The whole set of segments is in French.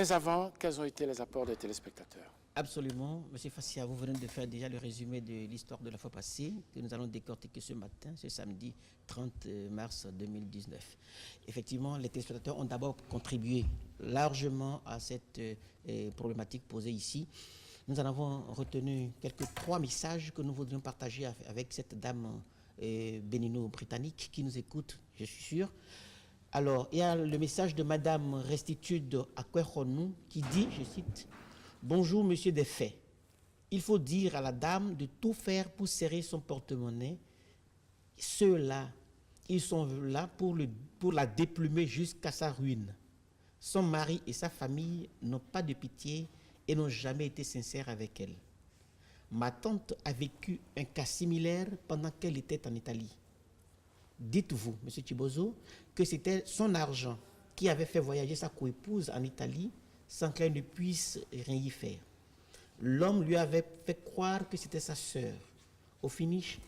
Mais avant, quels ont été les apports des téléspectateurs? Absolument. Monsieur Fassia, vous venez de faire déjà le résumé de l'histoire de la fois passée que nous allons décortiquer ce matin, ce samedi 30 mars 2019. Effectivement, les téléspectateurs ont d'abord contribué largement à cette problématique posée ici. Nous en avons retenu trois messages que nous voudrions partager avec cette dame bénino-britannique qui nous écoute, je suis sûr. Alors, il y a le message de Madame Restitude Akwehonou qui dit, je cite, « Bonjour, monsieur des faits. Il faut dire à la dame de tout faire pour serrer son porte-monnaie. Ceux-là, ils sont là pour la déplumer jusqu'à sa ruine. Son mari et sa famille n'ont pas de pitié et n'ont jamais été sincères avec elle. Ma tante a vécu un cas similaire pendant qu'elle était en Italie. Dites-vous, monsieur Chibozo, que c'était son argent qui avait fait voyager sa coépouse en Italie sans qu'elle ne puisse rien y faire. L'homme lui avait fait croire que c'était sa sœur. Au finish,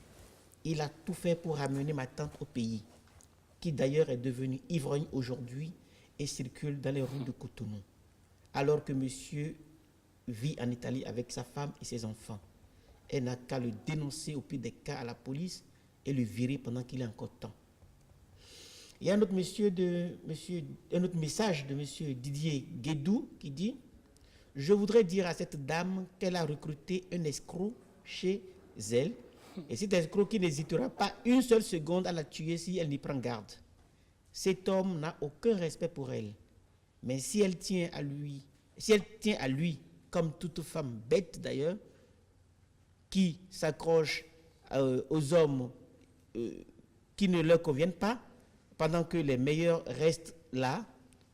il a tout fait pour ramener ma tante au pays, qui d'ailleurs est devenue ivrogne aujourd'hui et circule dans les rues de Cotonou, alors que monsieur vit en Italie avec sa femme et ses enfants. Elle n'a qu'à le dénoncer au pire des cas à la police et le virer pendant qu'il est encore temps. » Il y a un autre message de monsieur Didier Guédou qui dit « Je voudrais dire à cette dame qu'elle a recruté un escroc chez elle, et cet escroc qui n'hésitera pas une seule seconde à la tuer si elle n'y prend garde. Cet homme n'a aucun respect pour elle, mais si elle tient à lui, comme toute femme bête d'ailleurs, qui s'accroche aux hommes qui ne leur conviennent pas, pendant que les meilleurs restent là,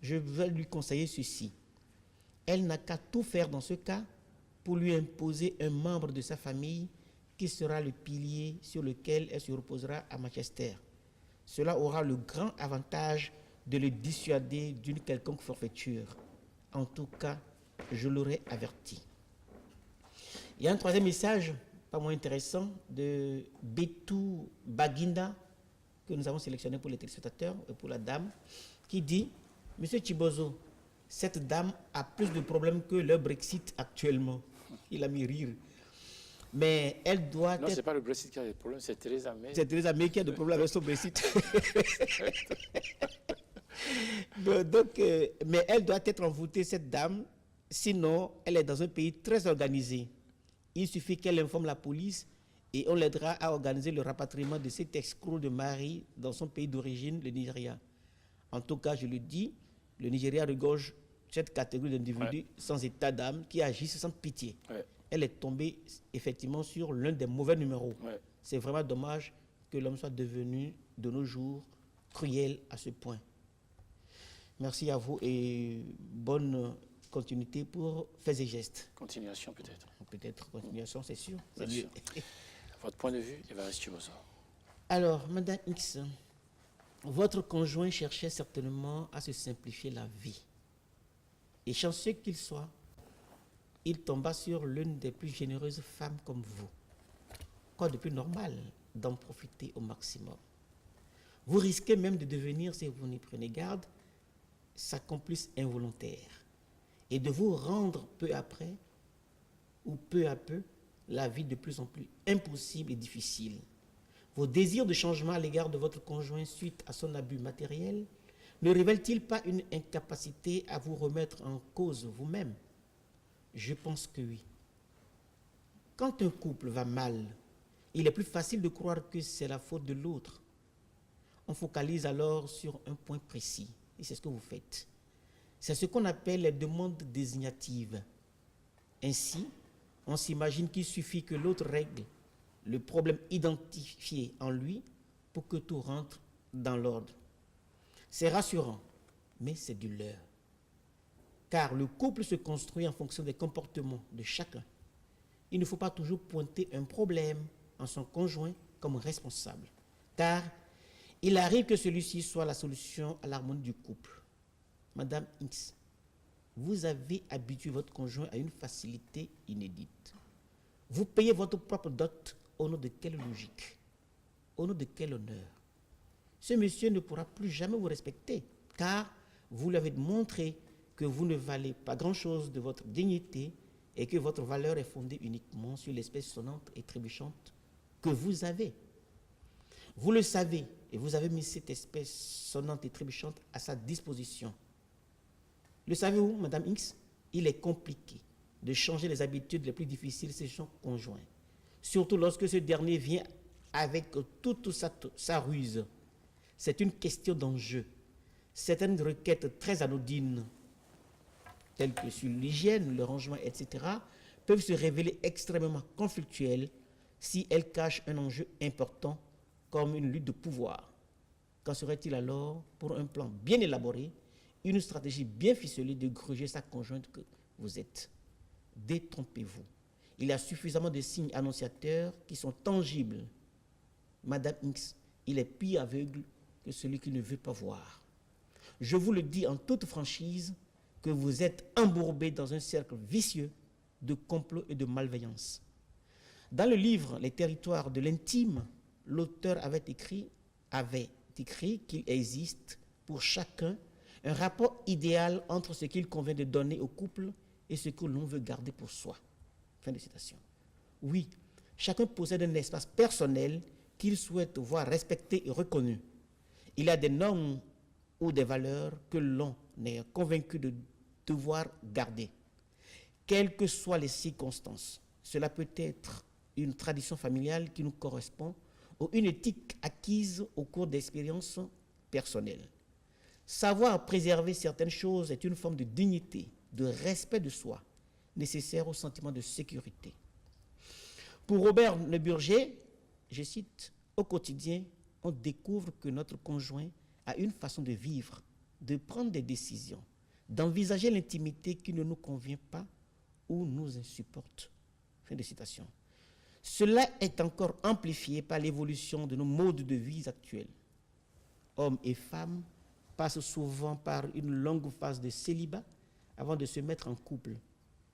je vais lui conseiller ceci. Elle n'a qu'à tout faire dans ce cas pour lui imposer un membre de sa famille qui sera le pilier sur lequel elle se reposera à Manchester. Cela aura le grand avantage de le dissuader d'une quelconque forfaiture. En tout cas, je l'aurais averti. » Il y a un troisième message, pas moins intéressant, de Betou Baginda, que nous avons sélectionné pour les téléspectateurs et pour la dame, qui dit « Monsieur Chibozo, cette dame a plus de problèmes que le Brexit actuellement. » Il a mis rire. Mais elle doit Non, ce n'est pas le Brexit qui a des problèmes, c'est Theresa May. C'est Theresa May qui a des problèmes avec son Brexit. Donc, mais elle doit être envoûtée, cette dame, sinon elle est dans un pays très organisé. Il suffit qu'elle informe la police et on l'aidera à organiser le rapatriement de cet escroc de mari dans son pays d'origine, le Nigeria. En tout cas, je le dis, le Nigeria regorge cette catégorie d'individus sans état d'âme qui agissent sans pitié. Elle est tombée effectivement sur l'un des mauvais numéros. C'est vraiment dommage que l'homme soit devenu de nos jours cruel à ce point. Merci à vous et bonne continuité pour Faits et Gestes. Continuation peut-être. Peut-être continuation, c'est sûr. C'est sûr. Votre point de vue, Évariste Chibozo. Alors, Madame X, votre conjoint cherchait certainement à se simplifier la vie. Et chanceux qu'il soit, il tomba sur l'une des plus généreuses femmes comme vous. Quoi de plus normal d'en profiter au maximum? Vous risquez même de devenir, si vous n'y prenez garde, sa complice involontaire et de vous rendre peu après ou peu à peu la vie de plus en plus impossible et difficile. Vos désirs de changement à l'égard de votre conjoint suite à son abus matériel ne révèlent-ils pas une incapacité à vous remettre en cause vous-même? Je pense que oui. Quand un couple va mal, il est plus facile de croire que c'est la faute de l'autre. On focalise alors sur un point précis, et c'est ce que vous faites. C'est ce qu'on appelle les demandes désignatives. Ainsi, on s'imagine qu'il suffit que l'autre règle le problème identifié en lui pour que tout rentre dans l'ordre. C'est rassurant, mais c'est du leurre. Car le couple se construit en fonction des comportements de chacun. Il ne faut pas toujours pointer un problème en son conjoint comme responsable, car il arrive que celui-ci soit la solution à l'harmonie du couple. Madame X, vous avez habitué votre conjoint à une facilité inédite. Vous payez votre propre dot au nom de quelle logique? Au nom de quel honneur? Ce monsieur ne pourra plus jamais vous respecter, car vous lui avez montré que vous ne valez pas grand-chose de votre dignité et que votre valeur est fondée uniquement sur l'espèce sonnante et trébuchante que vous avez. Vous le savez et vous avez mis cette espèce sonnante et trébuchante à sa disposition. Le savez-vous, Madame X? Il est compliqué de changer les habitudes les plus difficiles chez son conjoint, surtout lorsque ce dernier vient avec toute sa ruse. C'est une question d'enjeu. Certaines requêtes très anodines, telles que sur l'hygiène, le rangement, etc., peuvent se révéler extrêmement conflictuelles si elles cachent un enjeu important comme une lutte de pouvoir. Qu'en serait-il alors pour un plan bien élaboré, une stratégie bien ficelée de gruger sa conjointe que vous êtes? Détrompez-vous. Il y a suffisamment de signes annonciateurs qui sont tangibles. Madame X, il est pire aveugle que celui qui ne veut pas voir. Je vous le dis en toute franchise que vous êtes embourbé dans un cercle vicieux de complot et de malveillance. Dans le livre Les territoires de l'intime, l'auteur avait écrit qu'il existe pour chacun un rapport idéal entre ce qu'il convient de donner au couple et ce que l'on veut garder pour soi. Fin de citation. Oui, chacun possède un espace personnel qu'il souhaite voir respecté et reconnu. Il y a des normes ou des valeurs que l'on est convaincu de devoir garder, quelles que soient les circonstances. Cela peut être une tradition familiale qui nous correspond ou une éthique acquise au cours d'expériences personnelles. Savoir préserver certaines choses est une forme de dignité, de respect de soi, nécessaire au sentiment de sécurité. Pour Robert Le Burger, je cite, « Au quotidien, on découvre que notre conjoint a une façon de vivre, de prendre des décisions, d'envisager l'intimité qui ne nous convient pas ou nous insupporte. » Fin de citation. Cela est encore amplifié par l'évolution de nos modes de vie actuels. Hommes et femmes passent souvent par une longue phase de célibat avant de se mettre en couple,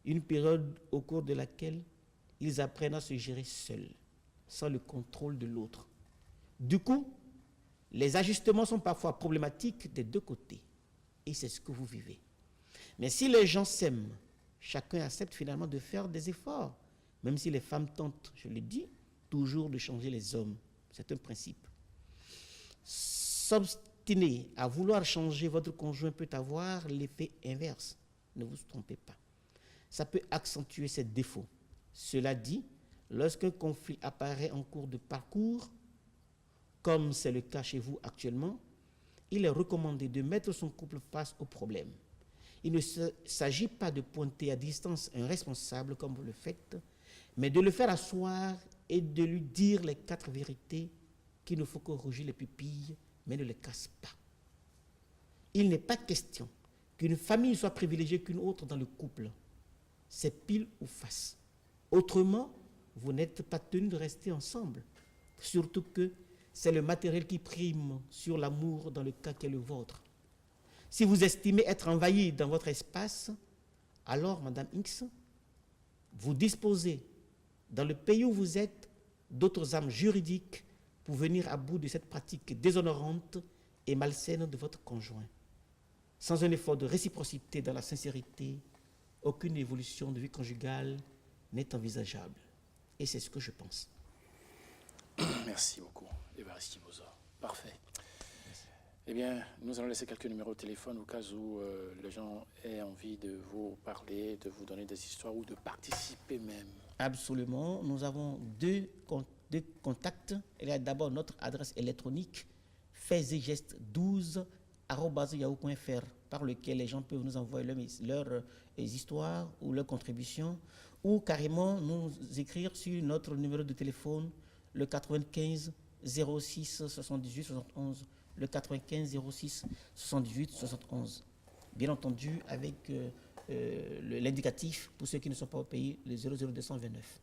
une période au cours de laquelle ils apprennent à se gérer seuls, sans le contrôle de l'autre. Du coup, les ajustements sont parfois problématiques des deux côtés, et c'est ce que vous vivez. Mais si les gens s'aiment, chacun accepte finalement de faire des efforts, même si les femmes tentent, je le dis, toujours de changer les hommes. C'est un principe. S'obstiner à vouloir changer votre conjoint peut avoir l'effet inverse. Ne vous trompez pas. Ça peut accentuer ses défauts. Cela dit, lorsqu'un conflit apparaît en cours de parcours, comme c'est le cas chez vous actuellement, il est recommandé de mettre son couple face au problème. Il ne s'agit pas de pointer à distance un responsable comme vous le faites, mais de le faire asseoir et de lui dire les 4 vérités qu'il ne faut que rougir les pupilles, mais ne les casse pas. Il n'est pas question qu'une famille soit privilégiée qu'une autre dans le couple. C'est pile ou face. Autrement, vous n'êtes pas tenus de rester ensemble. Surtout que c'est le matériel qui prime sur l'amour dans le cas qui est le vôtre. Si vous estimez être envahi dans votre espace, alors, Madame X, vous disposez, dans le pays où vous êtes, d'autres armes juridiques pour venir à bout de cette pratique déshonorante et malsaine de votre conjoint. Sans un effort de réciprocité dans la sincérité, aucune évolution de vie conjugale n'est envisageable. Et c'est ce que je pense. Merci beaucoup, Évariste Thibozor. Parfait. Eh bien, nous allons laisser quelques numéros de téléphone au cas où les gens aient envie de vous parler, de vous donner des histoires ou de participer même. Absolument. Nous avons deux contacts. Il y a d'abord notre adresse électronique faitsetgeste12@yahoo.fr par lequel les gens peuvent nous envoyer leurs histoires ou leurs contributions ou carrément nous écrire sur notre numéro de téléphone le 95 06 78 71, le 95 06 78 71. Bien entendu, avec l'indicatif, pour ceux qui ne sont pas au pays, le 00229.